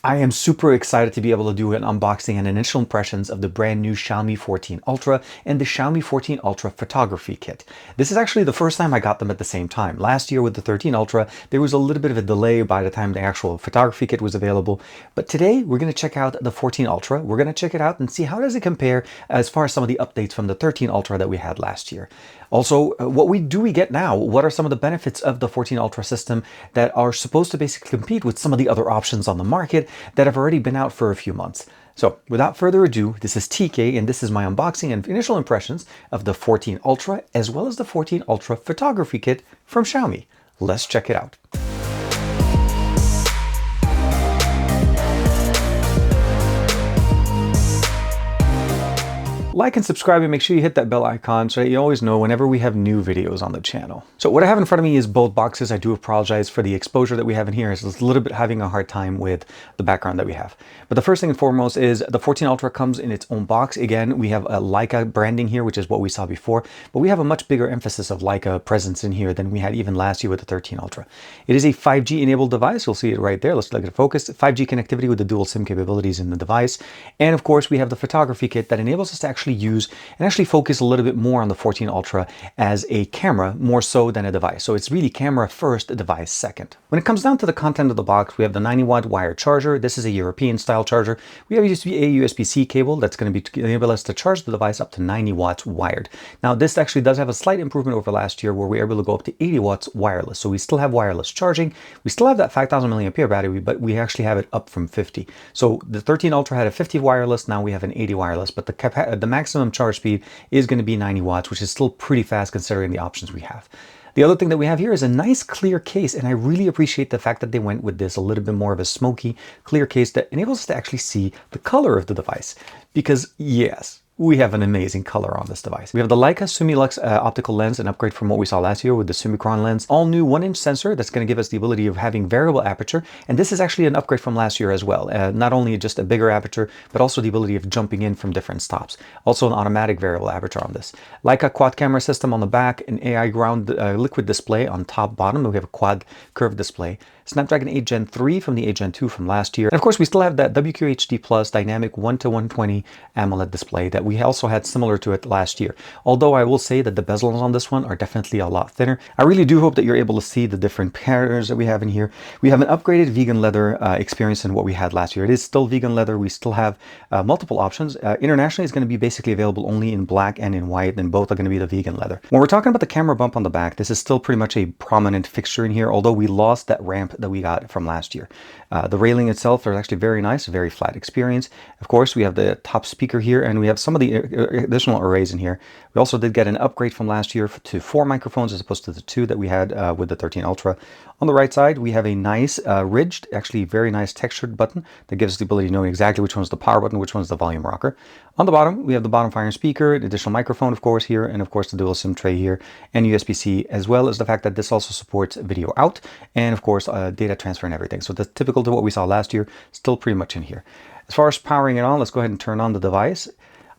I am super excited to be able to do an unboxing and initial impressions of the brand new Xiaomi 14 Ultra and the Xiaomi 14 Ultra photography kit. This is actually the first time I got them at the same time. Last year with the 13 Ultra, there was a little bit of a delay by the time the actual photography kit was available. But today we're going to check out the 14 Ultra. We're going to check it out and see how does it compare as far as some of the updates from the 13 Ultra that we had last year. Also, what do we get now? What are some of the benefits of the 14 Ultra system that are supposed to basically compete with some of the other options on the market that have already been out for a few months? So without further ado, this is TK and this is my unboxing and initial impressions of the 14 Ultra as well as the 14 Ultra photography kit from Xiaomi. Let's check it out. Like and subscribe and make sure you hit that bell icon so that you always know whenever we have new videos on the channel. So what I have in front of me is both boxes. I do apologize for the exposure that we have in here. It's a little bit having a hard time with the background that we have. But the first thing and foremost is the 14 Ultra comes in its own box. Again, we have a Leica branding here, which is what we saw before, but we have a much bigger emphasis of Leica presence in here than we had even last year with the 13 Ultra. It is a 5G enabled device. You'll see it right there. Let's look at focus. 5G connectivity with the dual SIM capabilities in the device. And of course, we have the photography kit that enables us to actually use and actually focus a little bit more on the 14 Ultra as a camera more so than a device. So it's really camera first, device second. When it comes down to the content of the box, we have the 90-watt wired charger. This is a European style charger. We have a USB-C cable that's going to enable us to charge the device up to 90 watts wired. Now this actually does have a slight improvement over last year where we were able to go up to 80 watts wireless. So we still have wireless charging. We still have that 5000 milliampere battery, but we actually have it up from 50. So the 13 Ultra had a 50 wireless. Now we have an 80 wireless, but the maximum charge speed is going to be 90 watts, which is still pretty fast considering the options we have. The other thing that we have here is a nice clear case, and I really appreciate the fact that they went with this a little bit more of a smoky, clear case that enables us to actually see the color of the device. Because yes, we have an amazing color on this device. We have the Leica Sumilux optical lens, an upgrade from what we saw last year with the Summicron lens. All new 1-inch sensor that's going to give us the ability of having variable aperture. And this is actually an upgrade from last year as well. Not only just a bigger aperture, but also the ability of jumping in from different stops. Also an automatic variable aperture on this. Leica quad camera system on the back, an AI ground liquid display on top bottom. We have a quad curved display. Snapdragon 8 Gen 3 from the 8 Gen 2 from last year. And of course, we still have that WQHD Plus dynamic 1:120 AMOLED display that we also had similar to it last year. Although I will say that the bezels on this one are definitely a lot thinner. I really do hope that you're able to see the different patterns that we have in here. We have an upgraded vegan leather experience than what we had last year. It is still vegan leather. We still have multiple options. Internationally, it's going to be basically available only in black and in white, and both are going to be the vegan leather. When we're talking about the camera bump on the back, this is still pretty much a prominent fixture in here, although we lost that ramp that we got from last year. The railing itself is actually very nice, very flat experience. Of course, we have the top speaker here, and we have some of the additional arrays in here. We also did get an upgrade from last year to 4 microphones as opposed to the 2 that we had with the 13 Ultra. On the right side, we have a nice ridged, actually very nice textured button that gives us the ability to know exactly which one's the power button, which one's the volume rocker. On the bottom, we have the bottom firing speaker, an additional microphone, of course, here, and of course the dual SIM tray here, and USB-C, as well as the fact that this also supports video out, and of course data transfer and everything. So that's typical to what we saw last year, still pretty much in here. As far as powering it on, let's go ahead and turn on the device.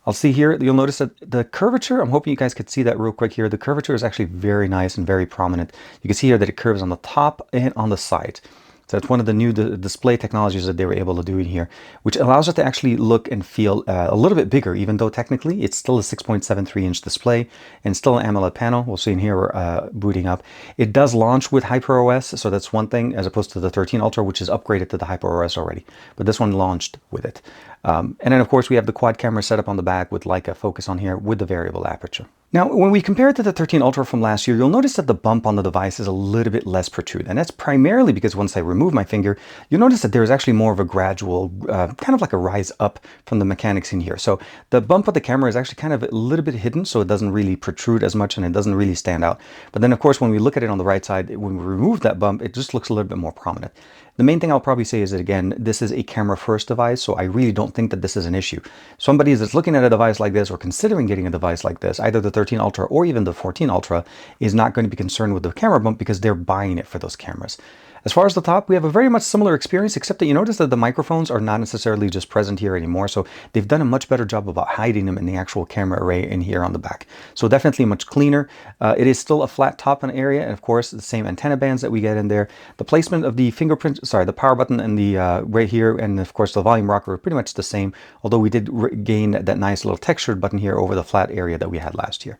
I'll see here, you'll notice that the curvature, I'm hoping you guys could see that real quick here. The curvature is actually very nice and very prominent. You can see here that it curves on the top and on the side. So that's one of the new display technologies that they were able to do in here, which allows it to actually look and feel a little bit bigger, even though technically it's still a 6.73-inch display and still an AMOLED panel. We'll see in here we're booting up. It does launch with HyperOS, so that's one thing, as opposed to the 13 Ultra, which is upgraded to the HyperOS already. But this one launched with it. And then, of course, we have the quad camera setup on the back with Leica focus on here with the variable aperture. Now, when we compare it to the 13 Ultra from last year, you'll notice that the bump on the device is a little bit less protrude. And that's primarily because once I remove my finger, you'll notice that there's actually more of a gradual, kind of like a rise up from the mechanics in here. So the bump of the camera is actually kind of a little bit hidden, so it doesn't really protrude as much and it doesn't really stand out. But then, of course, when we look at it on the right side, when we remove that bump, it just looks a little bit more prominent. The main thing I'll probably say is that, again, this is a camera first device, so I really don't think that this is an issue. Somebody that's looking at a device like this or considering getting a device like this, either the 13 Ultra or even the 14 Ultra, is not going to be concerned with the camera bump because they're buying it for those cameras. As far as the top, we have a very much similar experience, except that you notice that the microphones are not necessarily just present here anymore. So they've done a much better job about hiding them in the actual camera array in here on the back. So definitely much cleaner. It is still a flat top and area, and of course the same antenna bands that we get in there. The placement of the the power button and the right here, and of course the volume rocker are pretty much the same, although we did gain that nice little textured button here over the flat area that we had last year.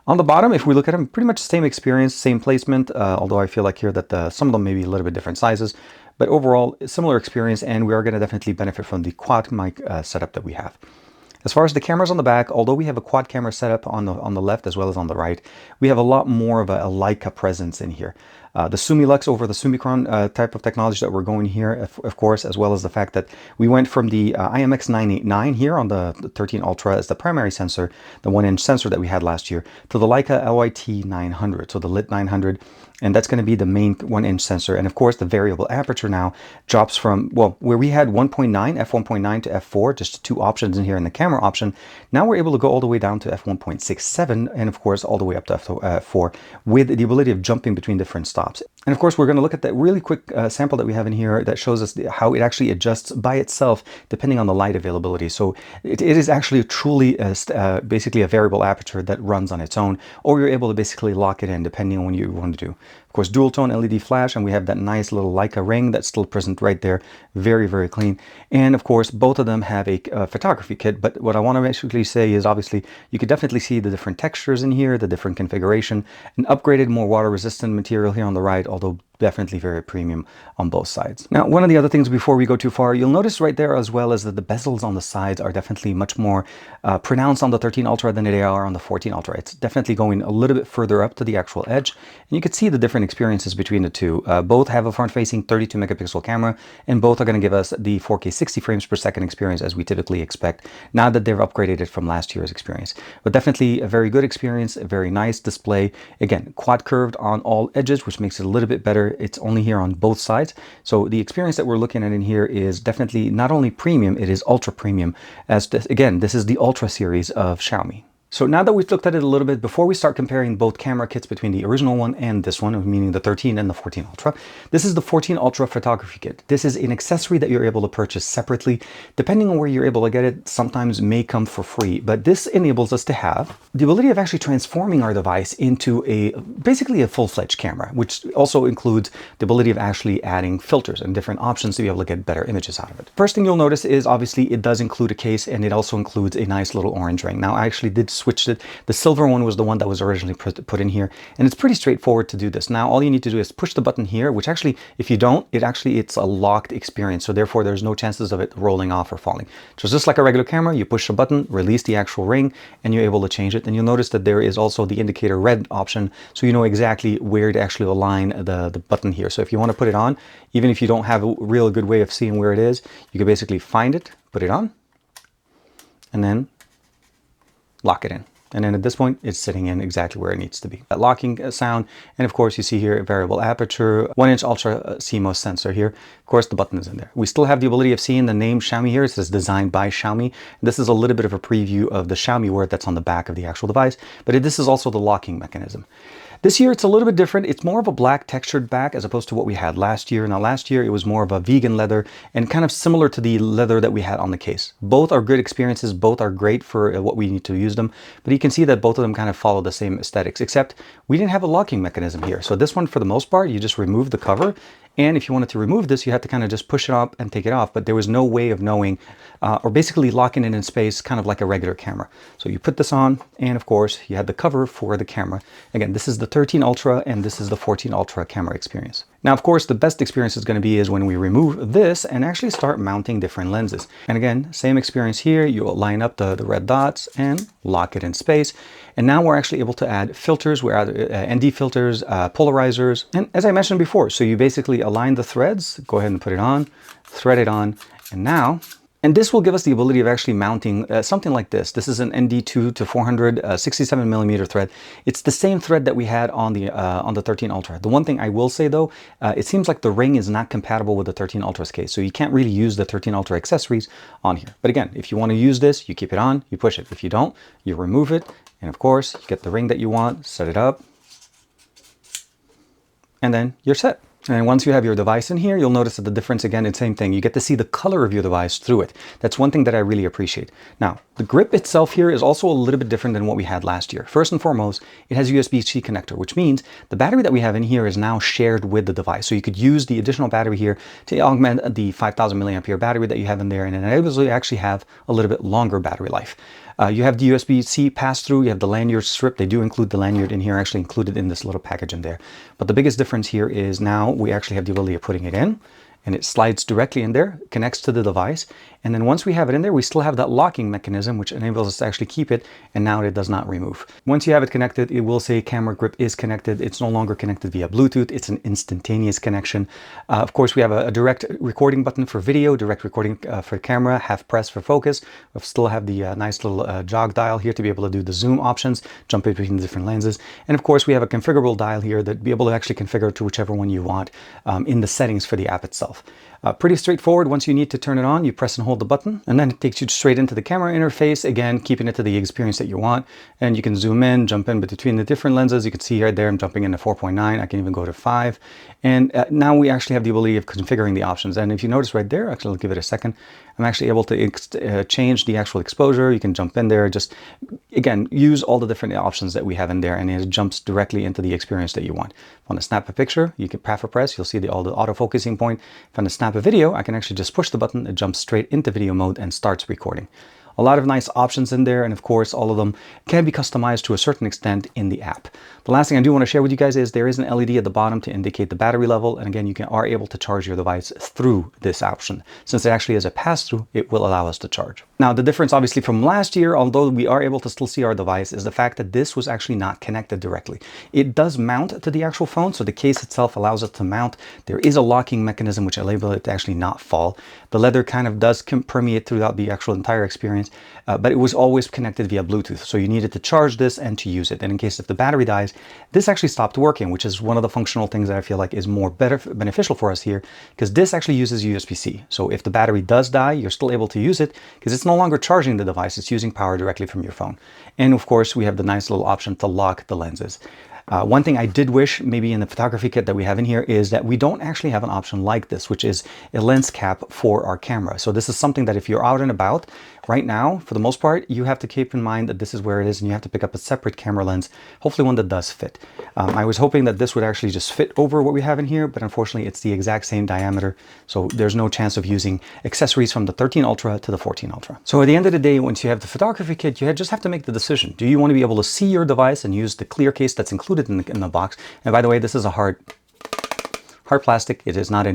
On the bottom, if we look at them, pretty much the same experience, same placement, although I feel like here that some of them may be a little bit different sizes, but overall similar experience, and we are going to definitely benefit from the quad mic setup that we have. As far as the cameras on the back, although we have a quad camera setup on the left as well as on the right, we have a lot more of a Leica presence in here. The Sumilux over the Summicron type of technology that we're going here, of course, as well as the fact that we went from the IMX989 here on the 13 Ultra as the primary sensor, the 1-inch sensor that we had last year, to the Leica LYT900, so the LIT 900, and that's going to be the main 1-inch sensor. And of course, the variable aperture now drops from, well, where we had 1.9, f1.9 to f4, just two options in here in the camera option. Now we're able to go all the way down to f1.67, and of course, all the way up to f4, with the ability of jumping between different stops. And of course, we're going to look at that really quick sample that we have in here that shows us how it actually adjusts by itself depending on the light availability. So it is actually truly basically a variable aperture that runs on its own, or you're able to basically lock it in depending on what you want to do. Of course, dual tone LED flash, and we have that nice little Leica ring that's still present right there. Very, very clean. And of course, both of them have a photography kit. But what I want to basically say is obviously you could definitely see the different textures in here, the different configuration, an upgraded, more water resistant material here on the right, although definitely very premium on both sides. Now, one of the other things before we go too far, you'll notice right there as well as that the bezels on the sides are definitely much more pronounced on the 13 Ultra than they are on the 14 Ultra. It's definitely going a little bit further up to the actual edge, and you can see the different experiences between the two. Both have a front-facing 32 megapixel camera, and both are going to give us the 4K 60 frames per second experience as we typically expect, now that they've upgraded it from last year's experience. But definitely a very good experience, a very nice display. Again, quad curved on all edges, which makes it a little bit better. It's only here on both sides. So the experience that we're looking at in here is definitely not only premium, it is ultra premium, as again, this is the Ultra series of Xiaomi. So now that we've looked at it a little bit, before we start comparing both camera kits between the original one and this one, meaning the 13 and the 14 Ultra, this is the 14 Ultra photography kit. This is an accessory that you're able to purchase separately. Depending on where you're able to get it, sometimes may come for free, but this enables us to have the ability of actually transforming our device into basically a full-fledged camera, which also includes the ability of actually adding filters and different options to be able to get better images out of it. First thing you'll notice is obviously it does include a case, and it also includes a nice little orange ring. Now I actually did switched it. The silver one was the one that was originally put in here, and it's pretty straightforward to do this. Now all you need to do is push the button here, which actually, if you don't, it's a locked experience, so therefore there's no chances of it rolling off or falling. So just like a regular camera, you push the button, release the actual ring, and you're able to change it. And you'll notice that there is also the indicator red option, so you know exactly where to actually align the button here. So if you want to put it on, even if you don't have a real good way of seeing where it is, you can basically find it, put it on, and then lock it in. And then at this point, it's sitting in exactly where it needs to be. That locking sound, and of course you see here a variable aperture, 1-inch ultra CMOS sensor here. Of course, the button is in there. We still have the ability of seeing the name Xiaomi here. It says designed by Xiaomi. This is a little bit of a preview of the Xiaomi word that's on the back of the actual device, but this is also the locking mechanism. This year, it's a little bit different. It's more of a black textured back as opposed to what we had last year. Now, last year, it was more of a vegan leather and kind of similar to the leather that we had on the case. Both are good experiences. Both are great for what we need to use them. But you can see that both of them kind of follow the same aesthetics, except we didn't have a locking mechanism here. So this one, for the most part, you just remove the cover. And if you wanted to remove this, you had to kind of just push it up and take it off. But there was no way of knowing, or basically locking it in space, kind of like a regular camera. So you put this on, and of course, you had the cover for the camera. Again, this is the 13 Ultra, and this is the 14 Ultra camera experience. Now, of course, the best experience is going to be is when we remove this and actually start mounting different lenses. And again, same experience here. You'll line up the red dots and lock it in space. And now we're actually able to add filters. We're adding ND filters, polarizers. And as I mentioned before, so you basically align the threads, go ahead and put it on, thread it on, and now, and this will give us the ability of actually mounting something like this. This is an ND2 to 400 67 millimeter thread. It's the same thread that we had on the 13 Ultra. The one thing I will say though, it seems like the ring is not compatible with the 13 Ultra's case, so you can't really use the 13 Ultra accessories on here. But again, if you want to use this, you keep it on, you push it. If you don't, you remove it, and of course, you get the ring that you want, set it up, and then you're set. And once you have your device in here, you'll notice that the difference, again, it's the same thing. You get to see the color of your device through it. That's one thing that I really appreciate. Now, the grip itself here is also a little bit different than what we had last year. First and foremost, it has USB-C connector, which means the battery that we have in here is now shared with the device. So you could use the additional battery here to augment the 5,000 milliampere battery that you have in there, and it enables you to actually have a little bit longer battery life. You have the USB-C pass-through, you have the lanyard strip. They do include the lanyard in here, actually included in this little package in there. But the biggest difference here is now we actually have the ability of putting it in, and it slides directly in there, connects to the device. And then once we have it in there, we still have that locking mechanism, which enables us to actually keep it, and now it does not remove. Once you have it connected, it will say camera grip is connected. It's no longer connected via Bluetooth. It's an instantaneous connection. Of course, we have a direct recording button for video, direct recording for camera, half press for focus. We still have the nice little jog dial here to be able to do the zoom options, jump in between the different lenses. And of course, we have a configurable dial here that be able to actually configure to whichever one you want in the settings for the app itself. Pretty straightforward. Once you need to turn it on, you press and hold the button, and then it takes you straight into the camera interface, again, keeping it to the experience that you want. And you can zoom in, jump in between the different lenses. You can see right there, I'm jumping into 4.9. I can even go to 5. And now we actually have the ability of configuring the options. And if you notice right there, actually, I'll give it a second. I'm actually able to change the actual exposure. You can jump in there, just, again, use all the different options that we have in there, and it jumps directly into the experience that you want. If I want to snap a picture, you can press, you'll see all the auto-focusing point. If I want to snap a video, I can actually just push the button, it jumps straight into video mode and starts recording. A lot of nice options in there, and of course all of them can be customized to a certain extent in the app. The last thing I do want to share with you guys is there is an LED at the bottom to indicate the battery level, and again, you are able to charge your device through this option. Since it actually is a pass-through, it will allow us to charge. Now, the difference obviously from last year, although we are able to still see our device, is the fact that this was actually not connected directly. It does mount to the actual phone, so the case itself allows it to mount. There is a locking mechanism which enables it to actually not fall. The leather kind of does permeate throughout the actual entire experience, but it was always connected via Bluetooth. So you needed to charge this and to use it. And in case if the battery dies, this actually stopped working, which is one of the functional things that I feel like is more beneficial for us here, because this actually uses USB-C. So if the battery does die, you're still able to use it because it's no longer charging the device. It's using power directly from your phone. And of course, we have the nice little option to lock the lenses. One thing I did wish maybe in the photography kit that we have in here is that we don't actually have an option like this, which is a lens cap for our camera. So this is something that if you're out and about right now, for the most part, you have to keep in mind that this is where it is and you have to pick up a separate camera lens, hopefully one that does fit. I was hoping that this would actually just fit over what we have in here, but unfortunately it's the exact same diameter. So there's no chance of using accessories from the 13 Ultra to the 14 Ultra. So at the end of the day, once you have the photography kit, you just have to make the decision. Do you want to be able to see your device and use the clear case that's included in the box? And by the way, this is a hard plastic. It is not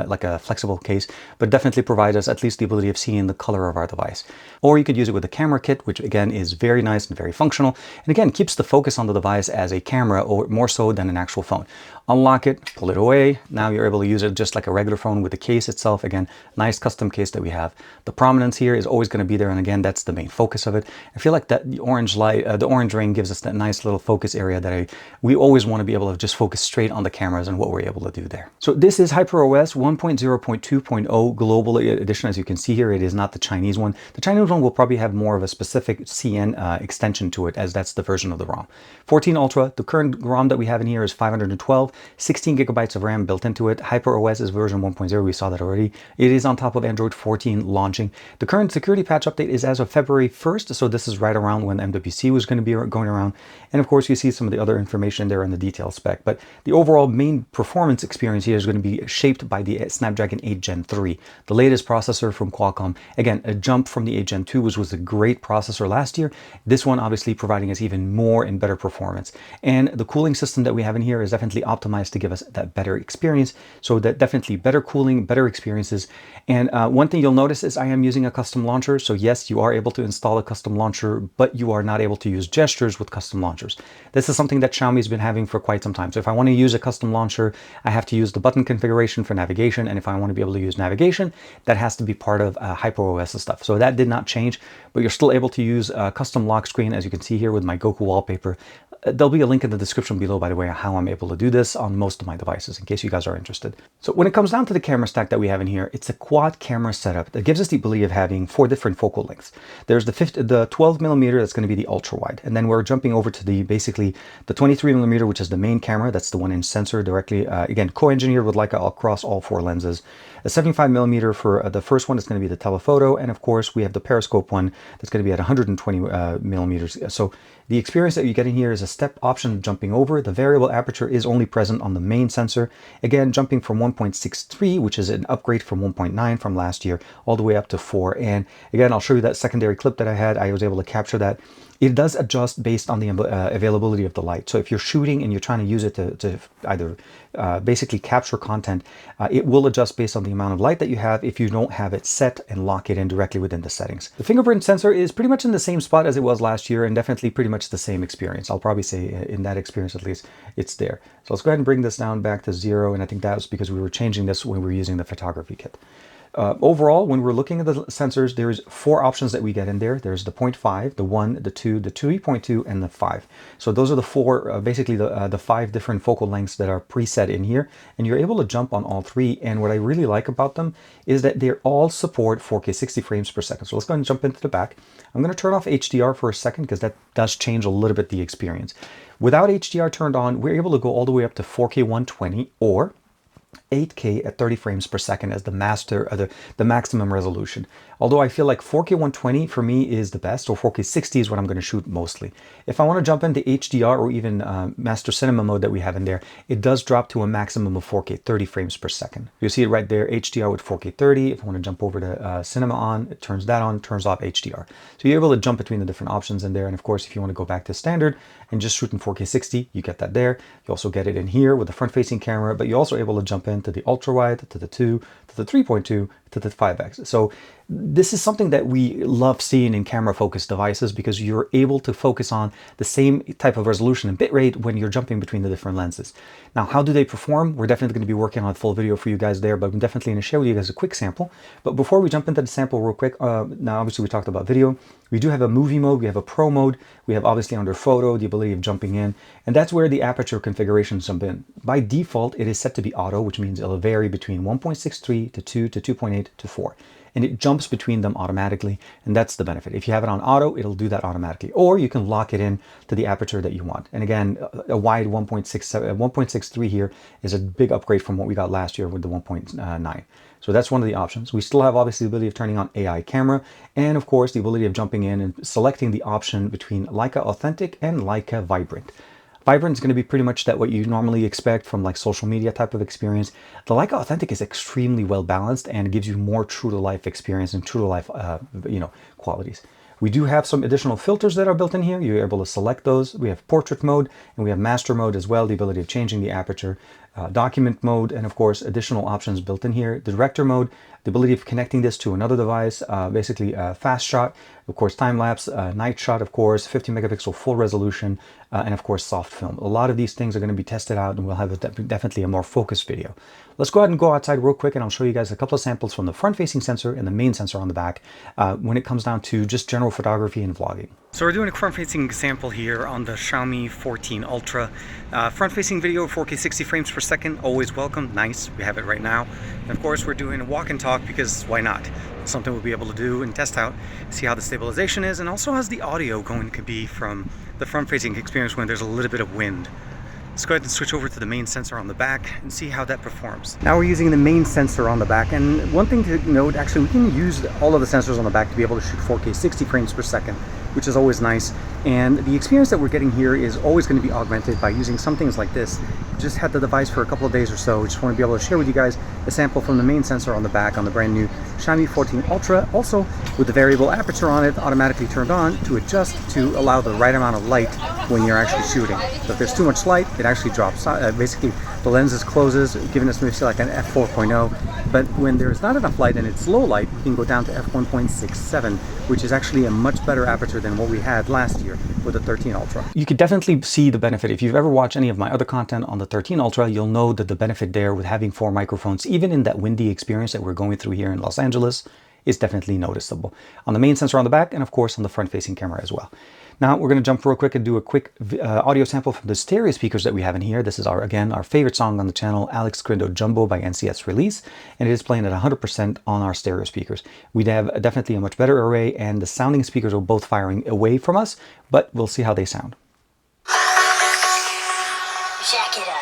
like a flexible case, but definitely provides us at least the ability of seeing the color of our device. Or you could use it with a camera kit, which again is very nice and very functional, and again keeps the focus on the device as a camera, or more so than an actual phone. Unlock it, pull it away. Now you're able to use it just like a regular phone with the case itself. Again, nice custom case that we have. The prominence here is always going to be there, and again, that's the main focus of it. I feel like that the orange light, the orange ring gives us that nice little focus area that we always want to be able to just focus straight on the cameras and what we're able to do there. So this is HyperOS 1.0.2.0 global edition. As you can see here, it is not the Chinese one. The Chinese one will probably have more of a specific CN extension to it, as that's the version of the ROM. 14 Ultra, the current ROM that we have in here is 512, 16 gigabytes of RAM built into it. HyperOS is version 1.0, we saw that already. It is on top of Android 14 launching. The current security patch update is as of February 1st, so this is right around when MWC was going to be going around. And of course, you see some of the other information there in the detail spec, but the overall main performance experience here is going to be shaped by the Snapdragon 8 Gen 3, the latest processor from Qualcomm. Again, a jump from the 8 Gen 2, which was a great processor last year. This one obviously providing us even more and better performance. And the cooling system that we have in here is definitely optimized to give us that better experience. So that definitely better cooling, better experiences. And one thing you'll notice is I am using a custom launcher. So yes, you are able to install a custom launcher, but you are not able to use gestures with custom launchers. This is something that Xiaomi's been having for quite some time. So if I want to use a custom launcher, I have to use the button configuration for navigation. And if I want to be able to use navigation, that has to be part of HyperOS and stuff. So that did not change, but you're still able to use a custom lock screen, as you can see here with my Goku wallpaper. There'll be a link in the description below, by the way, how I'm able to do this on most of my devices, in case you guys are interested. So when it comes down to the camera stack that we have in here, it's a quad camera setup that gives us the ability of having 4 different focal lengths. There's the 12 millimeter, that's going to be the ultra wide. And then we're jumping over to basically the 23 millimeter, which is the main camera. That's the 1-inch sensor directly, again, co-engineered with Leica across all 4 lenses. A 75 millimeter for the first one is going to be the telephoto. And of course, we have the periscope one that's going to be at 120 millimeters. So the experience that you get in here is a step option jumping over. The variable aperture is only present on the main sensor. Again, jumping from 1.63, which is an upgrade from 1.9 from last year, all the way up to 4. And again, I'll show you that secondary clip that I had. I was able to capture that. It does adjust based on the availability of the light. So if you're shooting and you're trying to use it to either basically capture content, it will adjust based on the amount of light that you have if you don't have it set and lock it in directly within the settings. The fingerprint sensor is pretty much in the same spot as it was last year, and definitely pretty much the same experience. I'll probably say in that experience at least, it's there. So let's go ahead and bring this down back to 0, and I think that was because we were changing this when we were using the photography kit. Overall, when we're looking at the sensors, there's 4 options that we get in there. There's the 0.5, the 1, the 2, the 3.2, and the 5. So those are the 4, basically the 5 different focal lengths that are preset in here. And you're able to jump on all 3. And what I really like about them is that they all support 4K 60 frames per second. So let's go ahead and jump into the back. I'm going to turn off HDR for a second because that does change a little bit the experience. Without HDR turned on, we're able to go all the way up to 4K 120 or 8K at 30 frames per second as the maximum resolution. Although I feel like 4K 120 for me is the best, or 4K 60 is what I'm going to shoot mostly. If I want to jump into HDR or even Master Cinema mode that we have in there, it does drop to a maximum of 4K 30 frames per second. You see it right there, HDR with 4K 30. If I want to jump over to Cinema on, it turns that on, turns off HDR. So you're able to jump between the different options in there. And of course, if you want to go back to standard and just shoot in 4K 60, you get that there. You also get it in here with the front-facing camera, but you're also able to jump into the ultra wide, to the 2, to the 3.2, to the 5x. So this is something that we love seeing in camera focused devices because you're able to focus on the same type of resolution and bitrate when you're jumping between the different lenses. Now, how do they perform? We're definitely going to be working on a full video for you guys there, but I'm definitely going to share with you guys a quick sample. But before we jump into the sample real quick, now obviously we talked about video. We do have a movie mode, we have a pro mode, we have obviously under photo, the ability of jumping in, and that's where the aperture configurations jump in. By default, it is set to be auto, which means it'll vary between 1.63 to 2 to 2.8 to 4. And it jumps between them automatically, and that's the benefit. If you have it on auto, it'll do that automatically, or you can lock it in to the aperture that you want. And again, a wide 1.63 here is a big upgrade from what we got last year with the 1.9. So that's one of the options. We still have obviously the ability of turning on AI camera, and of course the ability of jumping in and selecting the option between Leica Authentic and Leica Vibrant. Vibrant is going to be pretty much that what you normally expect from like social media type of experience. The Leica Authentic is extremely well balanced and gives you more true to life experience and true to life, qualities. We do have some additional filters that are built in here. You're able to select those. We have portrait mode and we have master mode as well, the ability of changing the aperture, document mode, and of course additional options built in here. The director mode, the ability of connecting this to another device, basically fast shot, of course time lapse, night shot, of course 50 megapixel full resolution, and of course soft film. A lot of these things are going to be tested out, and we'll have definitely a more focused video. Let's go ahead and go outside real quick, and I'll show you guys a couple of samples from the front-facing sensor and the main sensor on the back when it comes down to just general photography and vlogging. So we're doing a front-facing sample here on the Xiaomi 14 Ultra. Front-facing video, 4K 60 frames per second, always welcome, nice, we have it right now. And of course we're doing a walk and talk because why not? It's something we'll be able to do and test out, see how the stabilization is, and also how's the audio going to be from the front-facing experience when there's a little bit of wind. Let's go ahead and switch over to the main sensor on the back and see how that performs. Now we're using the main sensor on the back, and one thing to note, actually we can use all of the sensors on the back to be able to shoot 4K 60 frames per second, which is always nice. And the experience that we're getting here is always going to be augmented by using some things like this. Just had the device for a couple of days or so. Just want to be able to share with you guys a sample from the main sensor on the back on the brand new Xiaomi 14 Ultra, also with the variable aperture on it automatically turned on to adjust to allow the right amount of light when you're actually shooting. So if there's too much light, it actually drops. Basically, the lens closes, giving us maybe like an f4.0. But when there's not enough light and it's low light, you can go down to f1.67, which is actually a much better aperture than what we had last year with the 13 Ultra. You could definitely see the benefit. If you've ever watched any of my other content on the 13 Ultra, you'll know that the benefit there with having 4 microphones, even in that windy experience that we're going through here in Los Angeles, is definitely noticeable. On the main sensor on the back, and of course on the front-facing camera as well. Now we're going to jump real quick and do a quick audio sample from the stereo speakers that we have in here. This is again our favorite song on the channel, Alex Grindo Jumbo by NCS Release, and it is playing at 100% on our stereo speakers. We'd have definitely a much better array, and the sounding speakers are both firing away from us, but we'll see how they sound. Jack it up.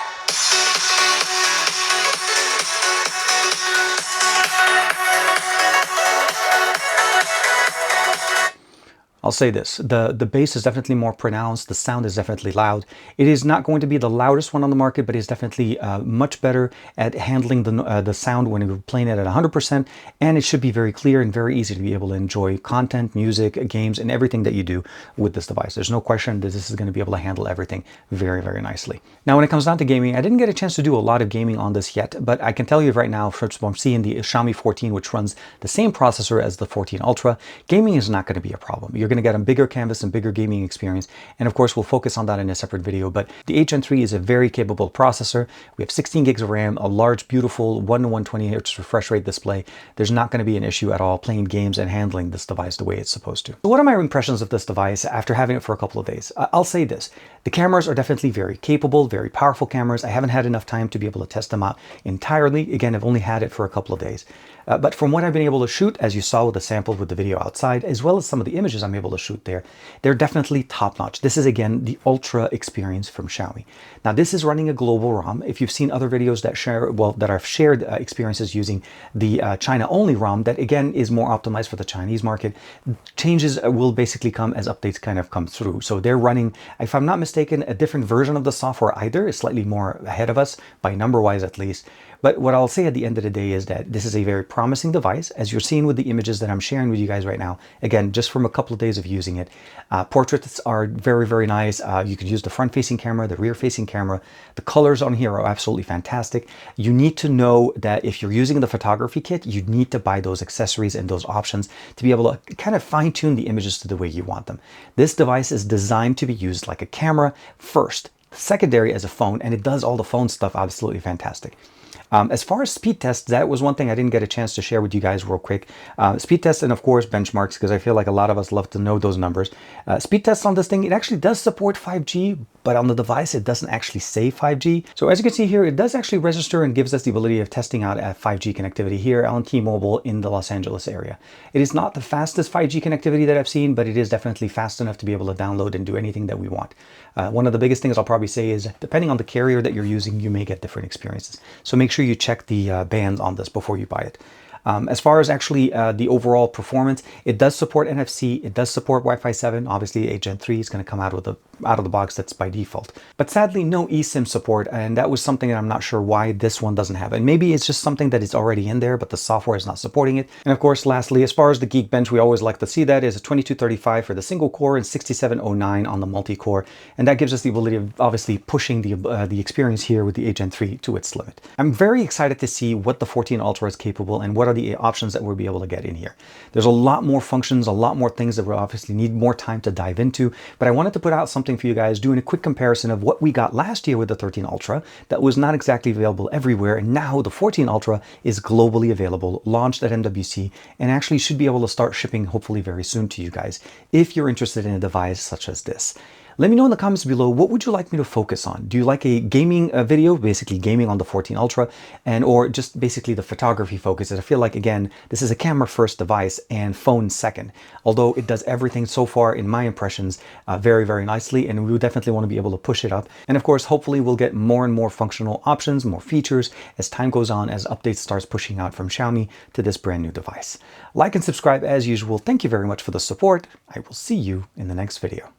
I'll say this, the bass is definitely more pronounced, the sound is definitely loud. It is not going to be the loudest one on the market, but it's definitely much better at handling the sound when you're playing it at 100%, and it should be very clear and very easy to be able to enjoy content, music, games, and everything that you do with this device. There's no question that this is going to be able to handle everything very, very nicely. Now, when it comes down to gaming, I didn't get a chance to do a lot of gaming on this yet, but I can tell you right now, first of all, I'm seeing the Xiaomi 14, which runs the same processor as the 14 Ultra. Gaming is not going to be a problem. You're going to get a bigger canvas and bigger gaming experience, and of course we'll focus on that in a separate video. But the 8 Gen 3 is a very capable processor. We have 16 gigs of RAM, a large beautiful 1 to 120 Hz refresh rate display. There's not going to be an issue at all playing games and handling this device the way it's supposed to. So what are my impressions of this device after having it for a couple of days? I'll say this, the cameras are definitely very capable, very powerful cameras. I haven't had enough time to be able to test them out entirely. Again, I've only had it for a couple of days. But from what I've been able to shoot, as you saw with the sample with the video outside, as well as some of the images I'm able to shoot there, they're definitely top-notch. This is, again, the Ultra experience from Xiaomi. Now, this is running a global ROM. If you've seen other videos that I've shared experiences using the China-only ROM, that, again, is more optimized for the Chinese market, changes will basically come as updates kind of come through. So they're running, if I'm not mistaken, a different version of the software either. It's slightly more ahead of us, by number-wise at least. But what I'll say at the end of the day is that this is a very promising device, as you're seeing with the images that I'm sharing with you guys right now. Again, just from a couple of days of using it. Portraits are very, very nice. You could use the front-facing camera, the rear-facing camera. The colors on here are absolutely fantastic. You need to know that if you're using the photography kit, you need to buy those accessories and those options to be able to kind of fine-tune the images to the way you want them. This device is designed to be used like a camera first, secondary as a phone, and it does all the phone stuff absolutely fantastic. As far as speed tests, that was one thing I didn't get a chance to share with you guys real quick. Speed tests and of course benchmarks, because I feel like a lot of us love to know those numbers. Speed tests on this thing, it actually does support 5G, but on the device it doesn't actually say 5G. So as you can see here, it does actually register and gives us the ability of testing out at 5G connectivity here on T-Mobile in the Los Angeles area. It is not the fastest 5G connectivity that I've seen, but it is definitely fast enough to be able to download and do anything that we want. One of the biggest things I'll probably say is, depending on the carrier that you're using, you may get different experiences. So make sure you check the bands on this before you buy it. As far as actually the overall performance, it does support NFC, it does support Wi-Fi 7. Obviously, 8 Gen 3 is going to come out of the box, that's by default. But sadly, no eSIM support, and that was something that I'm not sure why this one doesn't have. And maybe it's just something that is already in there, but the software is not supporting it. And of course, lastly, as far as the Geekbench, we always like to see that is a 2235 for the single core and 6709 on the multi-core. And that gives us the ability of obviously pushing the experience here with the 8 Gen 3 to its limit. I'm very excited to see what the 14 Ultra is capable and what are the options that we'll be able to get in here. There's a lot more functions, a lot more things that we'll obviously need more time to dive into, but I wanted to put out something for you guys, doing a quick comparison of what we got last year with the 13 Ultra that was not exactly available everywhere, and now the 14 Ultra is globally available, launched at MWC, and actually should be able to start shipping hopefully very soon to you guys if you're interested in a device such as this. Let me know in the comments below, what would you like me to focus on? Do you like a gaming video, basically gaming on the 14 Ultra, or just basically the photography focus? I feel like, again, this is a camera first device and phone second, although it does everything so far, in my impressions, very, very nicely, and we would definitely want to be able to push it up. And of course, hopefully we'll get more and more functional options, more features as time goes on, as updates starts pushing out from Xiaomi to this brand new device. Like and subscribe as usual. Thank you very much for the support. I will see you in the next video.